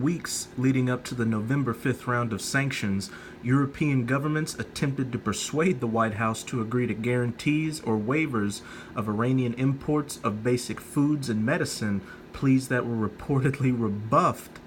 weeks leading up to the November 5th round of sanctions, European governments attempted to persuade the White House to agree to guarantees or waivers of Iranian imports of basic foods and medicine, pleas that were reportedly rebuffed.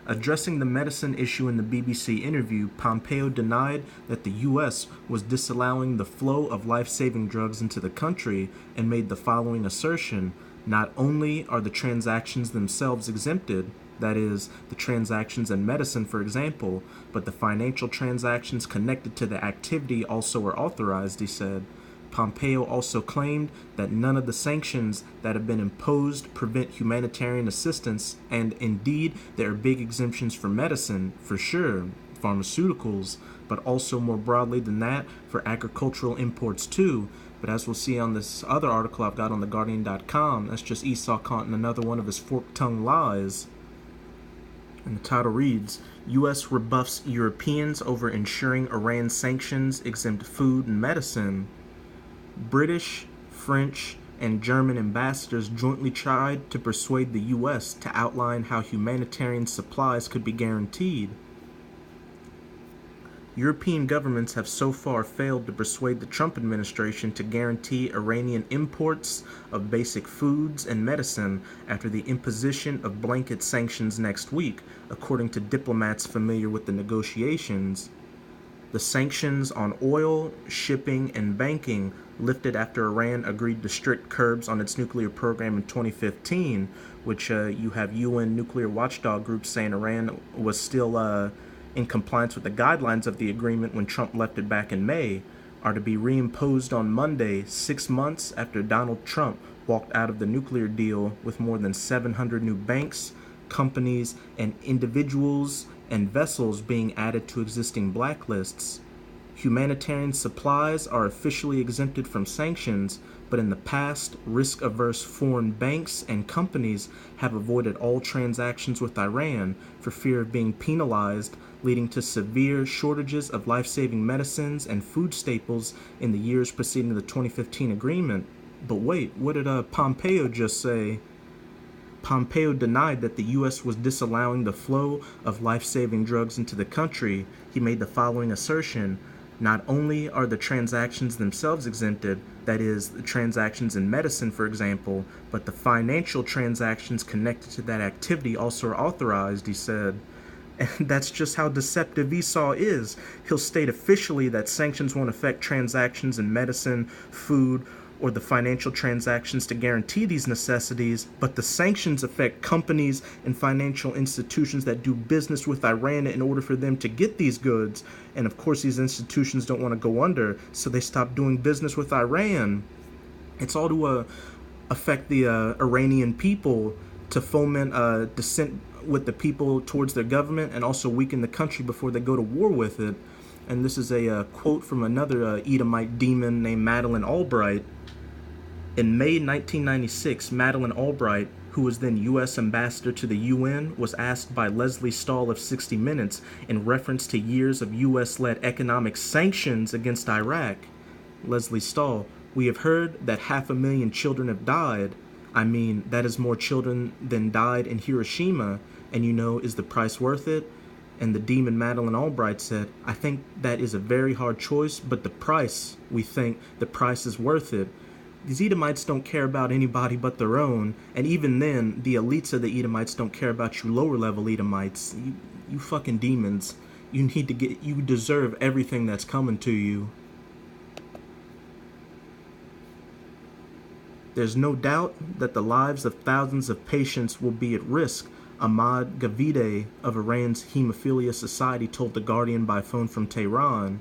Addressing the medicine issue in the BBC interview, Pompeo denied that the U.S. was disallowing the flow of life-saving drugs into the country and made the following assertion: not only are the transactions themselves exempted, that is, the transactions in medicine, for example, but the financial transactions connected to the activity also are authorized, he said. Pompeo also claimed that none of the sanctions that have been imposed prevent humanitarian assistance, and indeed there are big exemptions for medicine, for sure, pharmaceuticals, but also more broadly than that for agricultural imports too. But as we'll see on this other article I've got on theguardian.com, that's just Esau caught in another one of his fork-tongued lies. And the title reads, U.S. rebuffs Europeans over ensuring Iran sanctions exempt food and medicine. British, French, and German ambassadors jointly tried to persuade the U.S. to outline how humanitarian supplies could be guaranteed. European governments have so far failed to persuade the Trump administration to guarantee Iranian imports of basic foods and medicine after the imposition of blanket sanctions next week, according to diplomats familiar with the negotiations. The sanctions on oil, shipping, and banking lifted after Iran agreed to strict curbs on its nuclear program in 2015, which you have UN nuclear watchdog groups saying Iran was still in compliance with the guidelines of the agreement when Trump left it back in May, are to be reimposed on Monday, 6 months after Donald Trump walked out of the nuclear deal, with more than 700 new banks, companies, and individuals and vessels being added to existing blacklists. Humanitarian supplies are officially exempted from sanctions, but in the past, risk-averse foreign banks and companies have avoided all transactions with Iran for fear of being penalized, leading to severe shortages of life-saving medicines and food staples in the years preceding the 2015 agreement. But wait, what did Pompeo just say? Pompeo denied that the U.S. was disallowing the flow of life-saving drugs into the country. He made the following assertion: not only are the transactions themselves exempted, that is, the transactions in medicine, for example, but the financial transactions connected to that activity also are authorized, he said. And that's just how deceptive Esau is. He'll state officially that sanctions won't affect transactions in medicine, food, or the financial transactions to guarantee these necessities, but the sanctions affect companies and financial institutions that do business with Iran in order for them to get these goods. And of course, these institutions don't want to go under, so they stop doing business with Iran. It's all to affect the Iranian people, to foment dissent with the people towards their government, and also weaken the country before they go to war with it. And this is a quote from another Edomite demon named Madeleine Albright. In May 1996, Madeleine Albright, who was then U.S. ambassador to the UN, was asked by Leslie Stahl of 60 Minutes in reference to years of U.S.-led economic sanctions against Iraq. Leslie Stahl: we have heard that 500,000 children have died. I mean, that is more children than died in Hiroshima, and is the price worth it? And the demon Madeleine Albright said, I think that is a very hard choice, but we think the price is worth it. These Edomites don't care about anybody but their own, and even then, the elites of the Edomites don't care about you lower-level Edomites. You fucking demons. You deserve everything that's coming to you. There's no doubt that the lives of thousands of patients will be at risk, Ahmad Gavide of Iran's Hemophilia Society told The Guardian by phone from Tehran.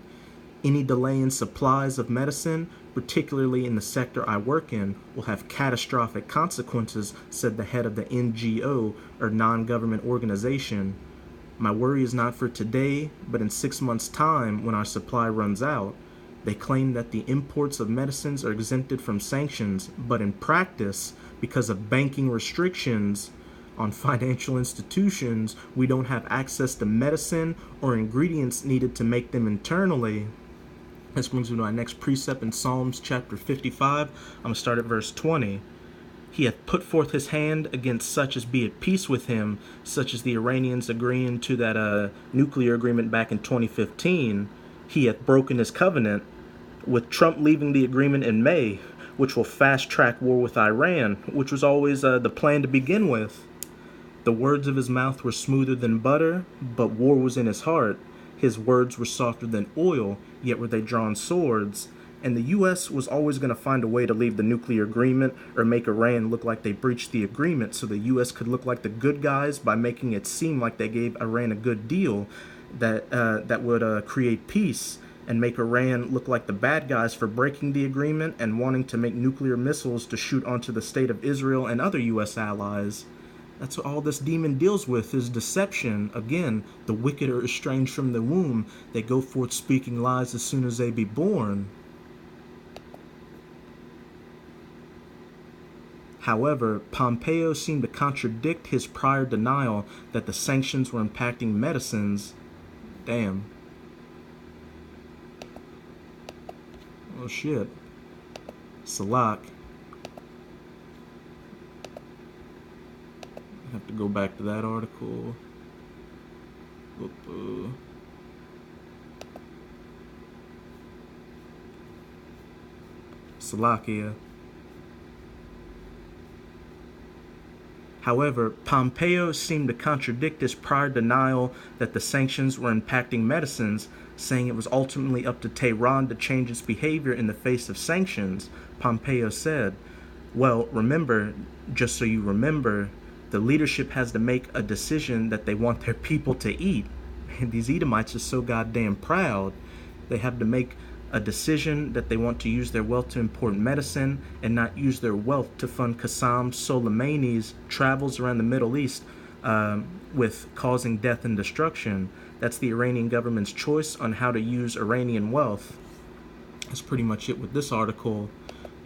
Any delay in supplies of medicine, particularly in the sector I work in, will have catastrophic consequences, said the head of the NGO, or non-government organization. My worry is not for today, but in 6 months' time when our supply runs out. They claim that the imports of medicines are exempted from sanctions, but in practice, because of banking restrictions on financial institutions, we don't have access to medicine or ingredients needed to make them internally. This brings me to our next precept in Psalms chapter 55. I'm going to start at verse 20. He hath put forth his hand against such as be at peace with him, such as the Iranians agreeing to that nuclear agreement back in 2015. He hath broken his covenant, with Trump leaving the agreement in May, which will fast-track war with Iran, which was always the plan to begin with. The words of his mouth were smoother than butter, but war was in his heart. His words were softer than oil, yet were they drawn swords. And the U.S. was always going to find a way to leave the nuclear agreement or make Iran look like they breached the agreement so the U.S. could look like the good guys by making it seem like they gave Iran a good deal that would create peace, and make Iran look like the bad guys for breaking the agreement and wanting to make nuclear missiles to shoot onto the state of Israel and other U.S. allies. That's what all this demon deals with, is deception. Again, the wicked are estranged from the womb. They go forth speaking lies as soon as they be born. However, Pompeo seemed to contradict his prior denial that the sanctions were impacting medicines. Damn. Oh shit. Salak. I have to go back to that article. Salakia. However, Pompeo seemed to contradict his prior denial that the sanctions were impacting medicines, saying it was ultimately up to Tehran to change its behavior in the face of sanctions. Pompeo said, well, remember, just so you remember, the leadership has to make a decision that they want their people to eat. And these Edomites are so goddamn proud. They have to make a decision that they want to use their wealth to import medicine and not use their wealth to fund Qassam Soleimani's travels around the Middle East with causing death and destruction. That's the Iranian government's choice on how to use Iranian wealth. That's pretty much it with this article.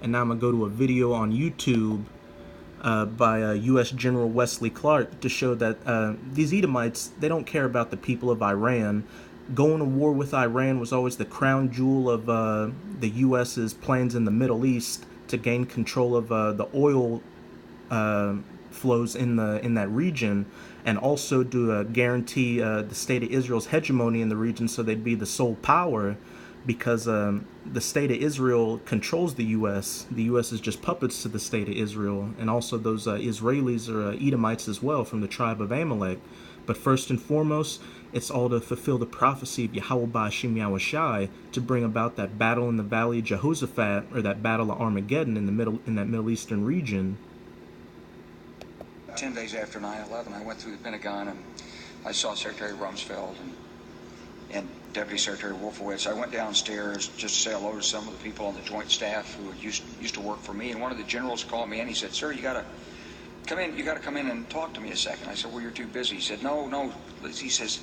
And now I'm going to go to a video on YouTube by U.S. General Wesley Clark to show that these Edomites, they don't care about the people of Iran. Going to war with Iran was always the crown jewel of the U.S.'s plans in the Middle East to gain control of the oil flows in that region, and also to guarantee the state of Israel's hegemony in the region, so they'd be the sole power, because the state of Israel controls the U.S. The U.S. is just puppets to the state of Israel, and also those Israelis are Edomites as well, from the tribe of Amalek. But first and foremost, it's all to fulfill the prophecy of Yahweh Ba'ashim Yahushai, to bring about that battle in the Valley of Jehoshaphat, or that battle of Armageddon in that Middle Eastern region. 10 days after 9/11, I went through the Pentagon and I saw Secretary Rumsfeld and Deputy Secretary Wolfowitz. I went downstairs just to say hello to some of the people on the Joint Staff who used to work for me, and one of the generals called me in. He said, "Sir, you got to come in. You got to come in and talk to me a second." I said, "Well, you're too busy." He said, "No." He says,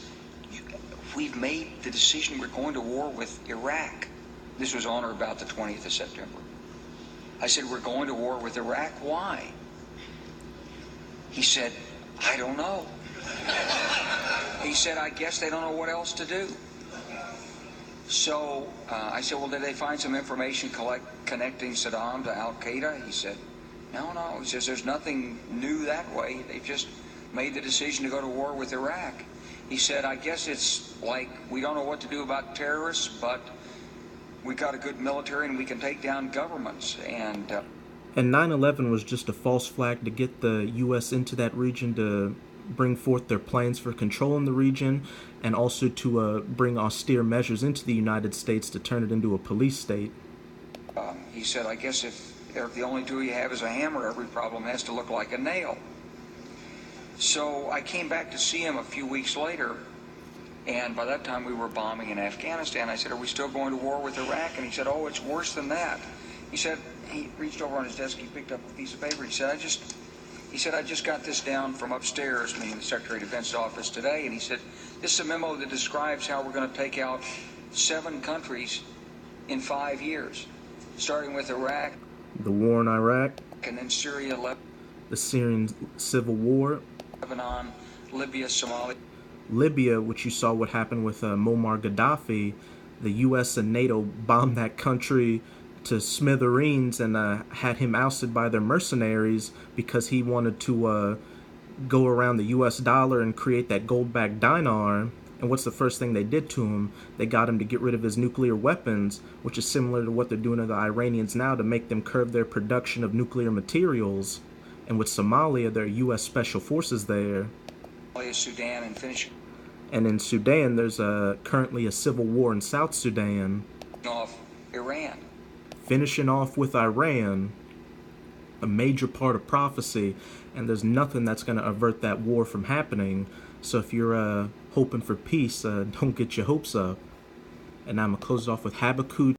"We've made the decision. We're going to war with Iraq." This was on or about the 20th of September. I said, "We're going to war with Iraq. Why?" He said, "I don't know." He said, "I guess they don't know what else to do." So I said, "Well, did they find some information connecting Saddam to Al-Qaeda?" He said, No. He says, "There's nothing new that way. They've just made the decision to go to war with Iraq." He said, "I guess it's like we don't know what to do about terrorists, but we got a good military and we can take down governments." And 9/11 was just a false flag to get the U.S. into that region, to bring forth their plans for controlling the region, and also to bring austere measures into the United States to turn it into a police state. He said, "I guess if the only tool you have is a hammer, every problem has to look like a nail." So I came back to see him a few weeks later, and by that time we were bombing in Afghanistan. I said, "Are we still going to war with Iraq?" And he said, "Oh, it's worse than that." He said, he reached over on his desk, he picked up a piece of paper. He said, I just got this down from upstairs, meaning the Secretary of Defense's office today. And he said, "This is a memo that describes how we're going to take out 7 countries in 5 years, starting with Iraq, the war in Iraq, and then Syria, the Syrian civil war, Lebanon, Libya, Somalia." Libya, which you saw what happened with Muammar Gaddafi. The U.S. and NATO bombed that country to smithereens and had him ousted by their mercenaries because he wanted to go around the U.S. dollar and create that gold-backed dinar. And what's the first thing they did to him? They got him to get rid of his nuclear weapons, which is similar to what they're doing to the Iranians now to make them curb their production of nuclear materials. And with Somalia, there are U.S. Special Forces there. Sudan and finish And in Sudan, there's currently a civil war in South Sudan. off Iran. Finishing off with Iran, a major part of prophecy, and there's nothing that's going to avert that war from happening. So if you're hoping for peace, don't get your hopes up. And I'm going to close it off with Habakkuk